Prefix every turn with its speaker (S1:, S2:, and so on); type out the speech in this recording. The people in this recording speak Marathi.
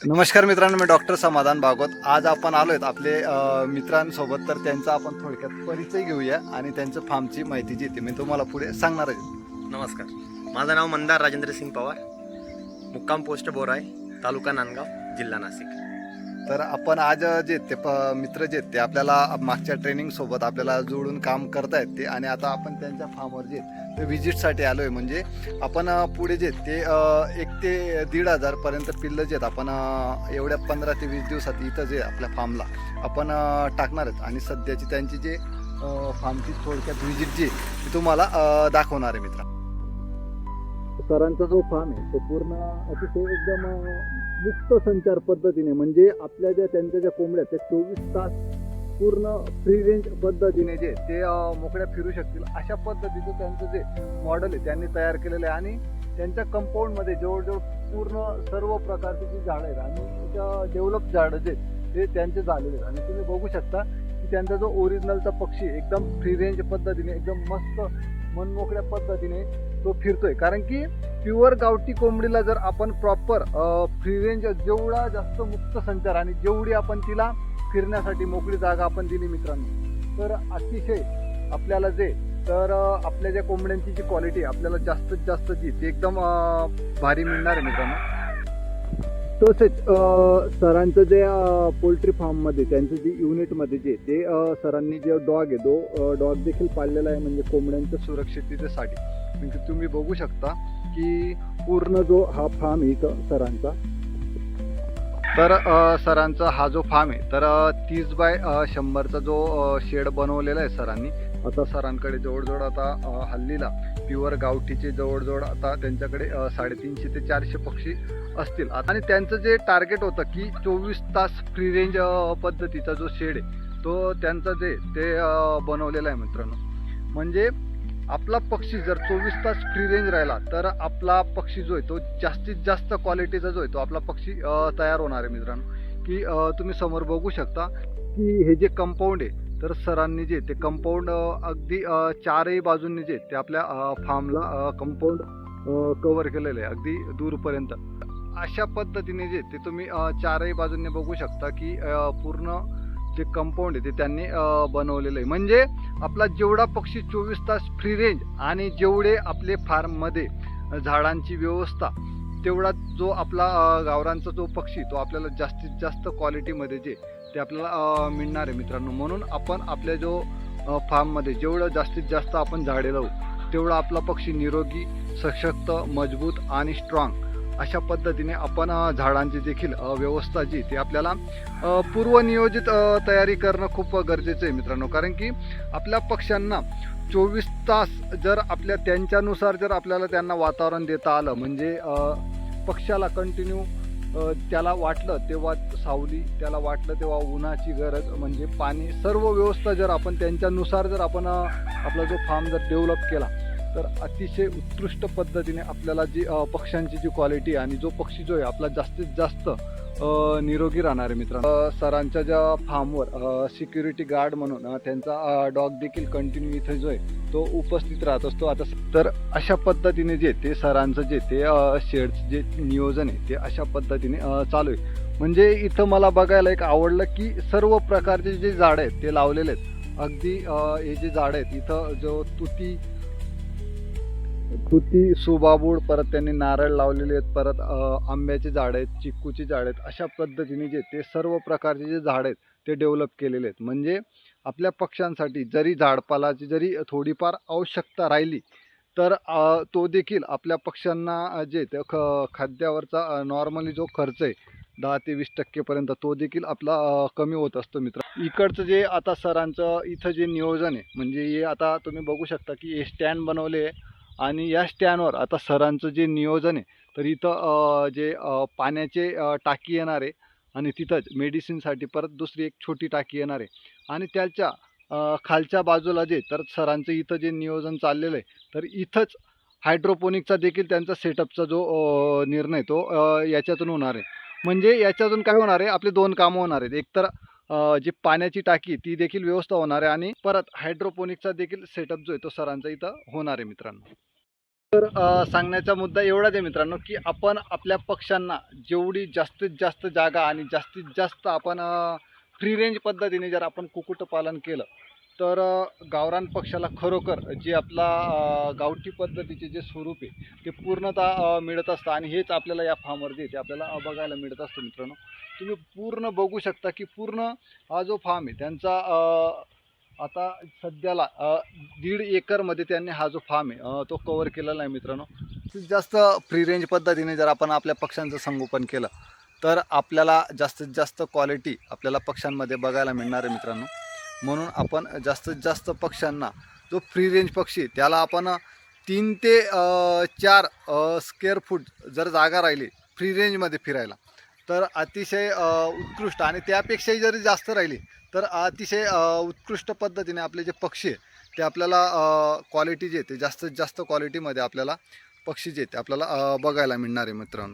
S1: नमस्कार मित्रांनो, मी डॉक्टर समाधान भागवत. आज आपण आलोय आपले मित्रांसोबत. तर त्यांचा आपण थोडक्यात परिचय घेऊया आणि त्यांच्या फार्मची माहिती जी ती मी तुम्हाला पुढे सांगणार आहे.
S2: नमस्कार. माझं नाव मंदार राजेंद्र सिंग पवार, मुक्काम पोस्ट बोराय, तालुका नांदगाव, जिल्हा नाशिक.
S1: तर आपण आज जे ते मित्र जे ते आपल्याला मागच्या ट्रेनिंग सोबत आपल्याला जोडून काम करतायत ते, आणि आता आपण त्यांच्या फार्मवर जे ते व्हिजिटसाठी आलोय. म्हणजे आपण पुढे जे ते 1 ते 1,500 पर्यंत पिल्लं जे आहेत आपण एवढ्या 15 ते 20 दिवसात इथं जे आपल्या फार्मला आपण टाकणार आहेत. आणि सध्याची त्यांची जे फार्मची थोडक्यात व्हिजिट जी ती तुम्हाला दाखवणार आहे मित्र. सरांचा जो फार्म आहे तो पूर्ण अतिशय एकदम मुक्त संचार पद्धतीने, म्हणजे आपल्या ज्या त्यांच्या ज्या कोंबड्या त्या 24 तास पूर्ण फ्री रेंज पद्धतीने जे ते मोकळ्या फिरू शकतील अशा पद्धतीचं त्यांचं जे मॉडेल आहे त्यांनी तयार केलेलं आहे. आणि त्यांच्या कंपाऊंडमध्ये जवळजवळ पूर्ण सर्व प्रकारची जी झाडं आहेत आणि डेव्हलप झाडं जे ते त्यांचे झालेले आहेत. आणि तुम्ही बघू शकता की त्यांचा जो ओरिजिनलचा पक्षी एकदम फ्री रेंज पद्धतीने एकदम मस्त मनमोकळ्या पद्धतीने तो फिरतोय. कारण की प्युअर गावठी कोंबडीला जर आपण प्रॉपर फ्री रेंज जेवढा जास्त मुक्त संचार आणि जेवढी आपण तिला फिरण्यासाठी मोकळी जागा आपण दिली मित्रांनो, तर अतिशय आपल्याला जे तर आपल्या ज्या कोंबड्यांची जी क्वालिटी आपल्याला जास्तीत जास्त जी ती एकदम भारी मिळणार आहे मित्रांनो. तसेच सरांचं जे पोल्ट्री फार्ममध्ये त्यांचं जे युनिटमध्ये जे ते सरांनी जे डॉग आहे तो डॉग देखील पाळलेला आहे, म्हणजे कोंबड्यांच्या सुरक्षिततेसाठी. म्हणजे तुम्ही बघू शकता की पूर्ण जो हा फार्म आहे इथं सरांचा, तर सरांचा हा जो फार्म आहे तर 30 बाय 100चा जो शेड बनवलेला आहे सरांनी. आता सरांकडे जवळजवळ आता हल्लीला प्युअर गावठीचे जवळजवळ आता त्यांच्याकडे 350 ते 400 पक्षी असतील. आणि त्यांचं जे टार्गेट होतं की 24 तास फ्री रेंज पद्धतीचा जो शेड आहे तो त्यांचं जे ते बनवलेला आहे मित्रांनो. म्हणजे आपला पक्षी जर 24 तास फ्री रेंज राहिला तर आपला पक्षी जो आहे तो जास्तीत जास्त क्वालिटीचा जो आहे तो आपला पक्षी तयार होणार आहे मित्रांनो. की तुम्ही समोर बघू शकता की हे जे कंपाऊंड आहे तर सरांनी जे ते कंपाऊंड अगदी 4ही बाजूंनी जे ते आपल्या फार्मला कंपाऊंड कव्हर केलेलं आहे अगदी दूरपर्यंत. अशा पद्धतीने जे ते तुम्ही 4ही बाजूंनी बघू शकता की पूर्ण जे कंपाऊंड आहे ते त्यांनी बनवलेलं आहे. म्हणजे आपला जेवढा पक्षी 24 तास फ्री रेंज आणि जेवढे आपले फार्ममध्ये झाडांची व्यवस्था, तेवढा जो आपला गावरांचा जो पक्षी तो आपल्याला जास्तीत जास्त क्वालिटीमध्ये जे ते आपल्याला मिळणार आहे मित्रांनो. म्हणून आपण आपल्या जो फार्ममध्ये जेवढं जास्तीत जास्त आपण झाडे लावू तेवढा आपला पक्षी निरोगी, सशक्त, मजबूत आणि स्ट्रॉंग अशा पद्धतीने आपण झाडांची देखील व्यवस्था जी ती आपल्याला पूर्वनियोजित तयारी करणं खूप गरजेचं आहे मित्रांनो. कारण की आपल्या पक्ष्यांना 24 तास जर आपल्या त्यांच्यानुसार जर आपल्याला त्यांना वातावरण देता आलं, म्हणजे पक्ष्याला कंटिन्यू त्याला वाटलं तेव्हा सावली, त्याला वाटलं तेव्हा उन्हाची गरज, म्हणजे पाणी, सर्व व्यवस्था जर आपण त्यांच्यानुसार जर आपण आपला जो फार्म जर डेव्हलप केला तर अतिशय उत्कृष्ट पद्धतीने आपल्याला जी पक्ष्यांची जी क्वालिटी आणि जो पक्षी जो आहे आपला जास्तीत जास्त निरोगी राहणार आहे मित्रांनो. सरांच्या ज्या फार्मवर सिक्युरिटी गार्ड म्हणून त्यांचा डॉग देखील कंटिन्यू इथे जो आहे तो उपस्थित राहत असतो. आता तर अशा पद्धतीने जे ते सरांचं जे ते शेडचं जे नियोजन आहे ते अशा पद्धतीने चालू आहे. म्हणजे इथं मला बघायला एक आवडलं की सर्व प्रकारचे जे झाडं आहेत ते लावलेले आहेत. अगदी हे जे झाडं आहेत इथं जो तुती, सुबाबूड, परत त्यांनी नारळ लावलेले आहेत, परत आंब्याची झाडं आहेत, चिक्कूची झाडं आहेत. अशा पद्धतीने जे ते सर्व प्रकारचे जे झाडं आहेत ते डेव्हलप केलेले आहेत. म्हणजे आपल्या पक्ष्यांसाठी जरी झाडपालाची जरी थोडीफार आवश्यकता राहिली तर तो देखील आपल्या पक्ष्यांना जे ते खाद्यावरचा नॉर्मली जो खर्च आहे 10 ते 20% पर्यंत तो देखील आपला कमी होत असतो मित्र. इकडचं जे आता सरांचं इथं जे नियोजन आहे, म्हणजे हे आता तुम्ही बघू शकता की हे स्टँड बनवले आहे. आणि या स्टँडवर आता सरांचं जे नियोजन आहे तर इथं जे पाण्याचे टाकी येणार आहे आणि तिथंच मेडिसिनसाठी परत दुसरी एक छोटी टाकी येणार आहे. आणि त्याच्या खालच्या बाजूला जे तर सरांचं इथं जे नियोजन चाललेलं आहे तर इथंच हायड्रोपोनिकचा देखील त्यांचा सेटअपचा जो निर्णय तो याच्यातून होणार आहे. म्हणजे याच्यातून काय होणार आहे, आपले 2 कामं होणार आहेत. एकतर जी पाण्याची टाकी ती देखील व्यवस्था होणार आहे आणि परत हायड्रोपोनिकचा देखील सेटअप जो आहे तो सरांचा इथं होणार आहे मित्रांनो. सांगण्याचा मुद्दा एवढाच आहे मित्रांनो, की आपण आपल्या पक्ष्यांना जेवढी जास्तीत जास्त जागा आणि जास्तीत जास्त आपण फ्री रेंज पद्धतीने जर आपण कुक्कुटपालन केलं तर गावरान पक्ष्याला खरोखर जे आपला गावठी पद्धतीचे जे स्वरूप आहे ते पूर्णतः मिळत असतं. आणि हेच आपल्याला या फार्मवर जे ते आपल्याला बघायला मिळत असतं मित्रांनो. तुम्ही पूर्ण बघू शकता की पूर्ण हा जो फार्म आहे त्यांचा आता सध्याला 1.5 एकरमध्ये त्यांनी हा जो फार्म आहे तो कव्हर केलेला आहे मित्रांनो. जास्तीत जास्त फ्री रेंज पद्धतीने जर आपण आपल्या पक्ष्यांचं संगोपन केलं तर आपल्याला जास्तीत जास्त क्वालिटी आपल्याला पक्ष्यांमध्ये बघायला मिळणार आहे मित्रांनो. म्हणून आपण जास्तीत जास्त पक्ष्यांना जो फ्री रेंज पक्षी त्याला आपण 3 ते 4 स्क्वेअर फूट जर जागा राहिली फ्री रेंजमध्ये फिरायला तर अतिशय उत्कृष्ट, आणि त्यापेक्षाही जरी जास्त राहिली तर अतिशय उत्कृष्ट पद्धतीने आपले जे पक्षी आहे ते आपल्याला क्वालिटी जे ते जास्तीत जास्त क्वालिटीमध्ये आपल्याला पक्षी जे ते आपल्याला बघायला मिळणार आहे मित्रांनो.